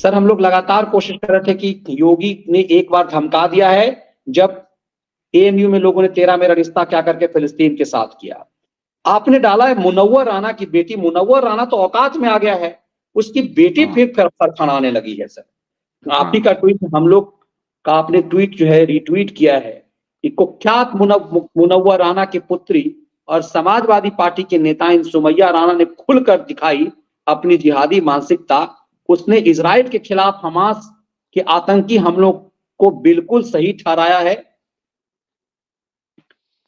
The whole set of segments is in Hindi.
सर हम लोग लगातार कोशिश कर रहे थे कि योगी ने एक बार धमका दिया है, जब एएमयू में लोगों ने तेरा मेरा रिश्ता क्या करके फिलिस्तीन के साथ किया। आपने डाला है मुनव्वर राना की बेटी, मुनव्वर राना तो औकात में आ गया है, उसकी बेटी हाँ फिर फड़फड़ाने लगी है सर। आप ही हाँ का ट्वीट, हम लोग का आपने ट्वीट जो है रिट्वीट किया है कि कुख्यात मुनव्वर राना की पुत्री और समाजवादी पार्टी के नेता इन सुमैया राणा ने खुलकर दिखाई अपनी जिहादी मानसिकता। उसने इजराइल के खिलाफ हमास के आतंकी हमलों को बिल्कुल सही ठहराया है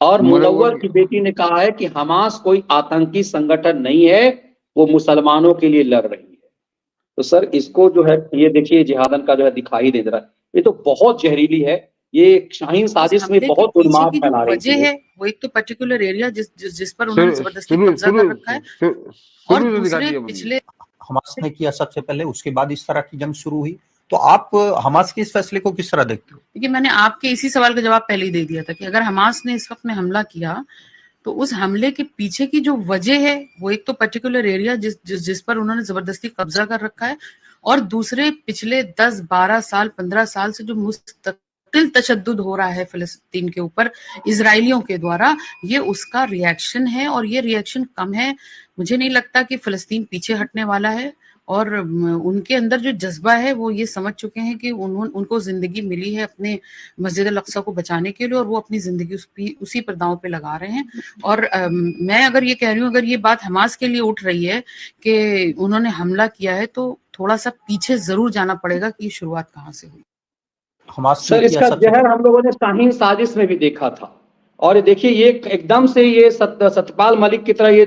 और मुनव्वर मुनव्वर की बेटी ने कहा है कि हमास कोई आतंकी संगठन नहीं है, वो मुसलमानों के लिए लड़ रही है। तो सर इसको जो है ये देखिए जिहादन का जो है दिखाई दे रहा है, ये तो बहुत जहरीली है। ये शाहीन उस साजिश में हमले के बहुत पीछे उन्माद की जो फैला रही थी वजह वो। है वो एक तो पर्टिकुलर एरिया जिस पर उन्होंने शुरू जबरदस्ती शुरू कब्जा शुरू कर रखा है, और शुरू से दिखा दूसरे दिया मुझे। पिछले हमास ने किया सबसे पहले, उसके बाद इस तरह की जंग शुरू हुई। तो आप हमास के इस फैसले को किस तरह देखते हो? देखिए, मैंने आपके इसी सवाल का जवाब पहले ही दे दिया था कि अगर हमास ने इस वक्त में हमला किया तो उस हमले के पीछे की जो वजह है वो एक तो पर्टिकुलर एरिया जिस पर उन्होंने जबरदस्ती कब्जा कर रखा है, और दूसरे पिछले 10-12 साल 15 साल से जो मुस्तकिल तशद्दुद हो रहा है फिलिस्तीन के ऊपर इजराइलियों के द्वारा, ये उसका रिएक्शन है। और ये रिएक्शन कम है, मुझे नहीं लगता कि फिलिस्तीन पीछे हटने वाला है। और उनके अंदर जो जज्बा है वो ये समझ चुके हैं कि उनको जिंदगी मिली है अपने मस्जिद अल अक्सा को बचाने के लिए, और वो अपनी जिंदगी उसी पर दांव पे लगा रहे हैं। और मैं अगर ये कह रही हूँ, अगर ये बात हमास के लिए उठ रही है कि उन्होंने हमला किया है, तो थोड़ा सा पीछे जरूर जाना पड़ेगा कि ये शुरुआत कहाँ से हुई। हमास ने सर किया इसका सबसे जहर हम लोगों ने शाहीन साजिश में भी देखा था। और देखिए ये एकदम से ये सत्यपाल मलिक की तरह ये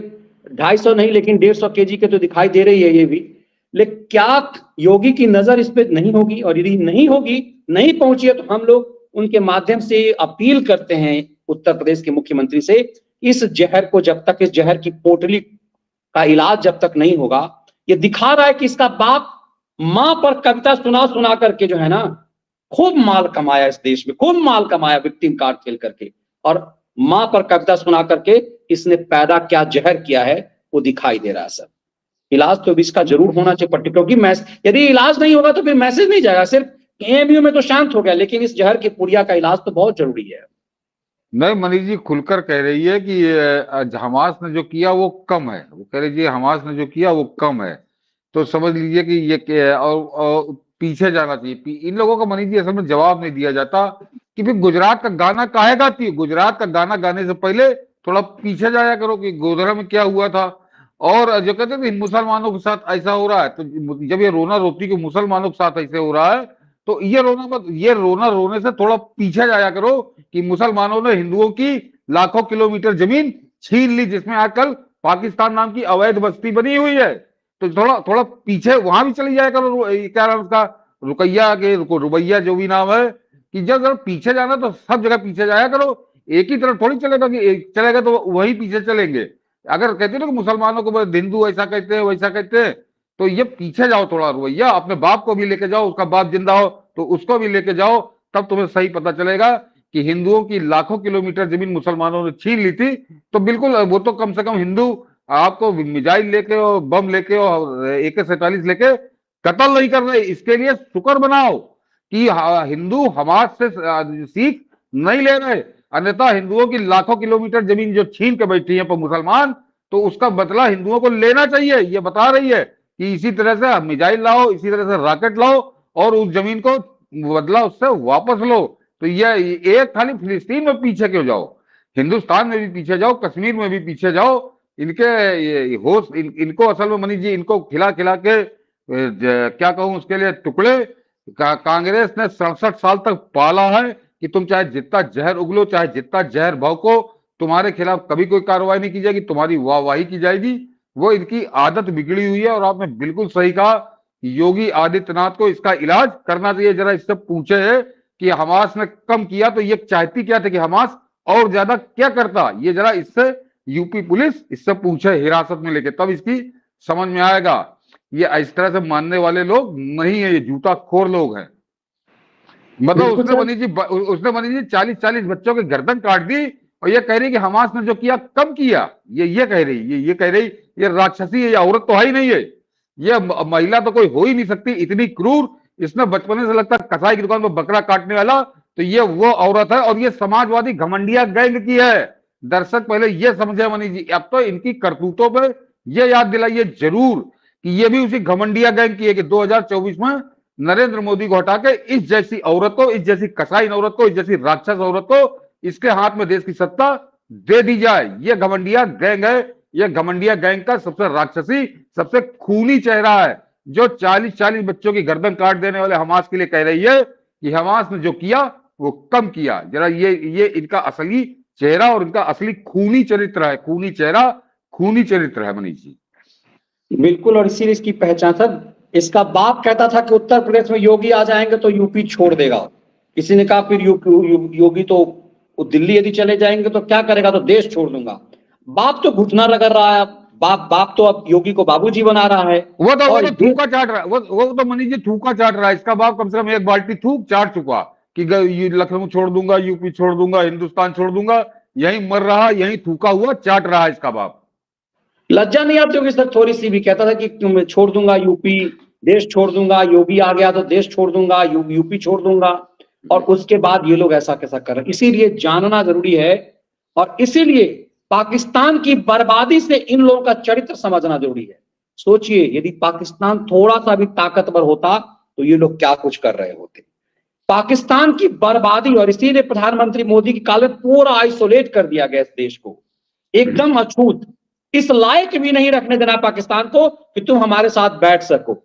250 नहीं लेकिन 150 केजी के तो दिखाई दे रही है ये भी। लेकिन क्या योगी की नजर इस पे नहीं होगी? और यदि नहीं होगी, नहीं पहुंची है, तो हम लोग उनके माध्यम से अपील करते हैं उत्तर प्रदेश के मुख्यमंत्री से, इस जहर को जब तक, इस जहर की पोटली का इलाज जब तक नहीं होगा, ये दिखा रहा है कि इसका बाप मां पर कविता सुना सुना करके जो है ना खूब माल कमाया, इस देश में खूब माल कमाया विक्टिम कार्ड खेल करके, और मां पर कविता सुना करके इसने पैदा क्या जहर किया है वो दिखाई दे रहा है सर। इलाज तो इसका जरूर होना चाहिए, क्योंकि यदि इलाज नहीं होगा तो फिर मैसेज नहीं जाएगा। सिर्फ एएमयू में तो शांत हो गया, लेकिन इस जहर की पुड़िया का इलाज तो बहुत जरूरी है। नहीं, मनीष जी खुलकर कह रही है कि हमास ने जो किया वो कम है। वो कह रही जी हमास ने जो किया वो कम है, तो समझ लीजिए कि ये क्या है। और पीछे जाना चाहिए इन लोगों का। मनीष जी असल में जवाब नहीं दिया जाता कि फिर गुजरात का गाना काहे गाती है। गुजरात का गाना गाने से पहले थोड़ा पीछे जाया करो कि गोधरा में क्या हुआ था। और जो कहते थे मुसलमानों के साथ ऐसा हो रहा है, तो जब ये रोना रोती कि मुसलमानों के साथ ऐसे हो रहा है, तो ये रोना मत, ये रोना रोने से थोड़ा पीछे जाया करो कि मुसलमानों ने हिंदुओं की लाखों किलोमीटर जमीन छीन ली, जिसमें आजकल पाकिस्तान नाम की अवैध बस्ती बनी हुई है। तो थोड़ा थोड़ा पीछे वहां भी चली जाया करो। क्या नाम उसका, रुकैया के रुबैया जो भी नाम है, कि जब पीछे जाना तो सब जगह पीछे जाया करो। एक ही तरफ थोड़ी चलेगा कि चलेगा तो वही पीछे चलेंगे। अगर कहते ना कि मुसलमानों को हिंदू ऐसा कहते हैं वैसा कहते हैं, तो ये पीछे जाओ थोड़ा रुवैया। अपने बाप को भी लेके जाओ, उसका बाप जिंदा हो तो उसको भी लेके जाओ, तब तुम्हें सही पता चलेगा कि हिंदुओं की लाखों किलोमीटर जमीन मुसलमानों ने छीन ली थी। तो बिल्कुल वो तो कम से कम हिंदू आपको मिसाइल लेके और बम लेके और AK-47 लेके कत्ल नहीं कर रहे। इसके लिए शुक्र बनाओ कि हिंदू हमास से सीख नहीं ले रहे। अन्यथा हिंदुओं की लाखों किलोमीटर जमीन जो छीन के बैठी है पर मुसलमान, तो उसका बदला हिंदुओं को लेना चाहिए। ये बता रही है कि इसी तरह से मिसाइल लाओ, इसी तरह से रॉकेट लाओ और उस जमीन को बदला उससे वापस लो। तो ये एक खाली फिलिस्तीन में पीछे क्यों जाओ, हिंदुस्तान में भी पीछे जाओ, कश्मीर में भी पीछे जाओ। इनके होश इनको असल में मनीष जी इनको खिला खिला के क्या कहूं उसके लिए टुकड़े कांग्रेस ने 67 साल तक पाला है कि तुम चाहे जितना जहर उगलो, चाहे जितना जहर भौंको, तुम्हारे खिलाफ कभी कोई कार्रवाई नहीं की जाएगी, तुम्हारी वाहवाही की जाएगी। वो इनकी आदत बिगड़ी हुई है। और आपने बिल्कुल सही कहा, योगी आदित्यनाथ को इसका इलाज करना चाहिए। जरा इससे पूछे कि हमास ने कम किया तो ये चाहती क्या थे कि हमास और ज्यादा क्या करता। ये जरा इससे यूपी पुलिस इससे पूछे हिरासत में लेके, तब इसकी समझ में आएगा। ये इस तरह से मानने वाले लोग नहीं है, ये जूता खोर लोग हैं। मतलब उसने मनीष जी 40-40 बच्चों के गर्दन काट दी और ये कह रही कि हमास ने जो किया कम किया। ये कह रही, ये कह रही ये राक्षसी है, ये औरत तो है ही नहीं है। ये महिला तो कोई हो ही नहीं सकती, इतनी क्रूर। इसने बचपन से लगता है कसाई की दुकान पर बकरा काटने वाला, तो ये वो औरत है और ये समाजवादी घमंडिया गैंग की है। दर्शक पहले ये समझे मनीष जी, अब तो इनकी करतूतों पे ये याद दिलाइए जरूर कि ये भी उसी घमंडिया गैंग की है कि 2024 में नरेंद्र मोदी को हटा के इस जैसी औरत को, इस जैसी कसाई औरत को, इस जैसी राक्षस औरत को इसके हाथ में देश की सत्ता दे दी जाए। ये घमंडिया गैंग है, ये घमंडिया गैंग का सबसे राक्षसी, सबसे खूनी चेहरा है, जो 40-40 बच्चों की गर्दन काट देने वाले हमास के लिए कह रही है कि हमास ने जो किया वो कम किया। जरा ये इनका असली चेहरा और इनका असली खूनी चरित्र है, खूनी चेहरा, खूनी चरित्र है मनीष जी। बिल्कुल, और इसीलिए इसकी पहचान था। इसका बाप कहता था कि उत्तर प्रदेश में योगी आ जाएंगे तो यूपी छोड़ देगा। किसी ने कहा फिर योगी तो दिल्ली यदि चले जाएंगे तो क्या करेगा, तो देश छोड़ दूंगा। बाप तो घुटना रगड़ रहा है, बाप तो अब योगी को बाबूजी बना रहा है। वो तो थूका चाट रहा है, वो तो मनीष जी थूका चाट रहा है। इसका बाप कम से कम एक बाल्टी थूक चाट चुका कि लखनऊ छोड़ दूंगा, यूपी छोड़ दूंगा, हिंदुस्तान छोड़ दूंगा। यहीं मर रहा, यहीं थूका हुआ चाट रहा है इसका बाप। लज्जा नहीं आती होगी सर थोड़ी सी भी? कहता था कि छोड़ दूंगा यूपी, देश छोड़ दूंगा, योगी आ गया तो देश छोड़ दूंगा, यूपी छोड़ दूंगा, और उसके बाद ये लोग ऐसा कैसा कर रहे हैं। इसीलिए जानना जरूरी है, और इसीलिए पाकिस्तान की बर्बादी से इन लोगों का चरित्र समझना जरूरी है। सोचिए, यदि पाकिस्तान थोड़ा सा भी ताकतवर होता तो ये लोग क्या कुछ कर रहे होते। पाकिस्तान की बर्बादी, और इसीलिए प्रधानमंत्री मोदी की काल में पूरा आइसोलेट कर दिया गया इस देश को, एकदम अछूत। इस लायक भी नहीं रखने देना पाकिस्तान को कि तुम हमारे साथ बैठ सको।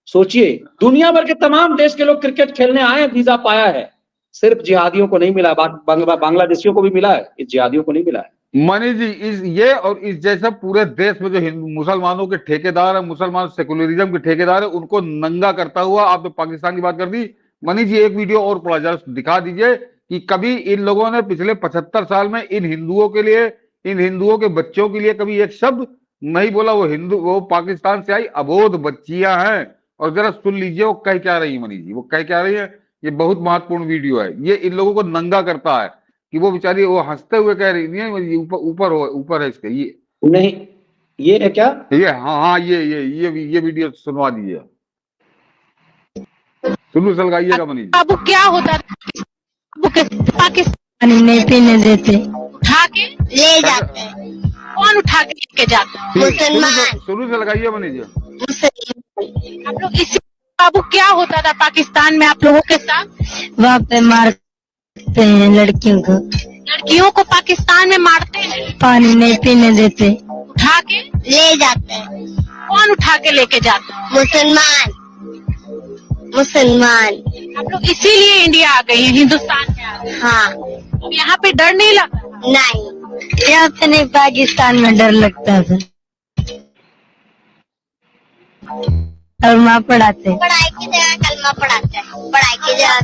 सोचिए, दुनिया भर के तमाम देश के लोग क्रिकेट खेलने आए, वीजा पाया है, सिर्फ जिहादियों को नहीं मिला, बांग्लादेशियों को भी मिला है, इस जिहादियों को नहीं मिला है। मनीष जी, ये और इस जैसे पूरे देश में जो हिंदू मुसलमानों के ठेकेदार है, मुसलमान सेकुलरिज्म के ठेकेदार है, उनको नंगा करता हुआ, आपने पाकिस्तान की बात कर दी मनीष जी, एक वीडियो और पड़ा जरा दिखा दीजिए कि कभी इन लोगों ने पिछले 75 साल में इन हिंदुओं के लिए, इन हिंदुओं के बच्चों के लिए कभी एक शब्द नहीं बोला। वो पाकिस्तान से आई अबोध बच्चियां हैं, और जरा सुन लीजिए वो कह क्या रही है मनीष जी, वो कह क्या रही है। ये बहुत महत्वपूर्ण वीडियो है, ये इन लोगों को नंगा करता है कि वो बेचारी वो हंसते हुए कह रही है, ऊपर है इसके, ये नहीं, ये है क्या, ये हाँ ये वीडियो सुनवा दीजिए, सुनो सलगाइएगा मनीष जी। बाबू क्या होता था, पाकिस्तान नहीं पीने देते, उठा के ले जाते हैं। कौन उठा के लेके जाता है? मुसलमान। शुरू से लगाइए मनीष जी। आप लोग इसी बाबू क्या होता था पाकिस्तान में आप लोगों के साथ? वहाँ पे मारते हैं लड़कियों को, लड़कियों को पाकिस्तान में मारते हैं, पानी नहीं पीने देते, उठा के ले जाते हैं। कौन उठा के लेके जाता है? मुसलमान। आप लोग इसीलिए इंडिया आ गए हैं, हिंदुस्तान में आ गए? हाँ। अब यहाँ पे डर नहीं लगा? नहीं, यहाँ पे नहीं, पाकिस्तान में डर लगता था। कलमा पढ़ाते, पढ़ाई की जगह कलमा पढ़ाते हैं, पढ़ाई की जगह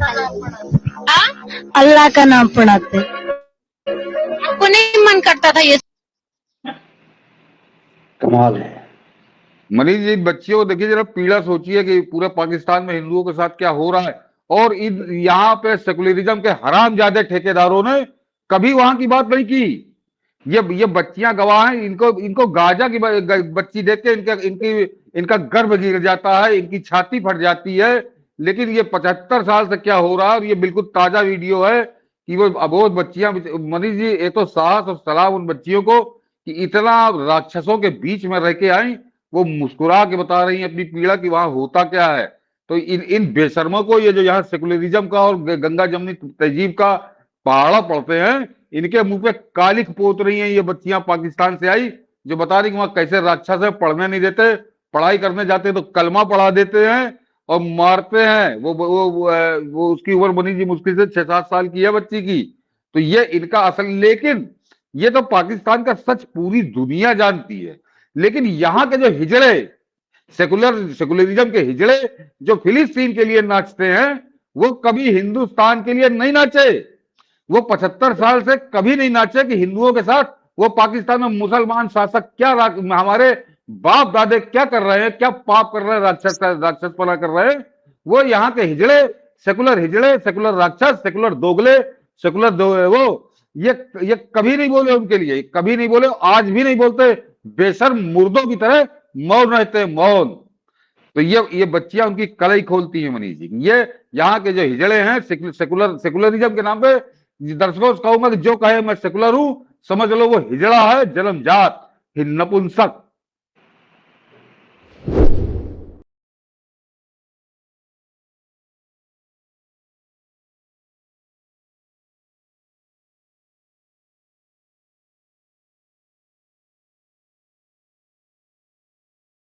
अल्लाह का नाम पढ़ाते। आपको नहीं मन करता था ये? कमाल है मनीष जी, बच्चियों को देखिए जरा, पीड़ा सोचिए कि पूरे पाकिस्तान में हिंदुओं के साथ क्या हो रहा है, और यहाँ पे सेकुलरिज्म के हरामजादे ठेकेदारों ने कभी वहां की बात नहीं की। ये बच्चियां गवाह हैं, इनको गाजा की बच्ची देख के इनका गर्भ गिर जाता है, इनकी छाती फट जाती है। लेकिन ये 75 साल से क्या हो रहा है, और ये बिल्कुल ताजा वीडियो है कि वो अबोध बच्चियां, मनीष जी एक तो साहस और सलाम उन बच्चियों को कि इतना राक्षसों के बीच में रह के आई, वो मुस्कुरा के बता रही हैं अपनी पीड़ा कि वहां होता क्या है। तो इन बेशर्मों को, ये जो यहाँ सेकुलरिज्म का और गंगा जमनी तहजीब का पहाड़ा पड़ते हैं, इनके मुंह पे कालिक पोत रही हैं ये बच्चियां पाकिस्तान से आई, जो बता रही कि वहां कैसे राक्षस है, पढ़ने नहीं देते, पढ़ाई करने जाते तो कलमा पढ़ा देते हैं और मारते हैं। वो उसकी उम्र मनीष जी मुश्किल से 6-7 साल की है बच्ची की। तो ये इनका असल, लेकिन ये तो पाकिस्तान का सच पूरी दुनिया जानती है। लेकिन यहाँ के जो हिजड़े, सेकुलरिज्म के हिजड़े जो फिलिस्तीन के लिए नाचते हैं, वो कभी हिंदुस्तान के लिए नहीं नाचे। वो 75 साल से कभी नहीं नाचे कि हिंदुओं के साथ वो पाकिस्तान में मुसलमान शासक क्या, हमारे बाप दादे क्या कर रहे हैं, क्या पाप कर रहे हैं, राक्षसपना कर रहे हैं। वो यहाँ के हिजड़े, सेकुलर राक्षस, सेकुलर दोगले, ये कभी नहीं बोले, उनके लिए कभी नहीं बोले, आज भी नहीं बोलते। बेशर्म मुर्दों की तरह मौन रहते हैं, मौन। तो ये बच्चियां उनकी कलई खोलती हैं मनीष जी। ये यहाँ के जो हिजड़े हैं सेकुलरिज्म के नाम पे, दर्शकों से कहूंगा कि जो कहे मैं सेकुलर हूं, समझ लो वो हिजड़ा है, जन्मजात नपुंसक।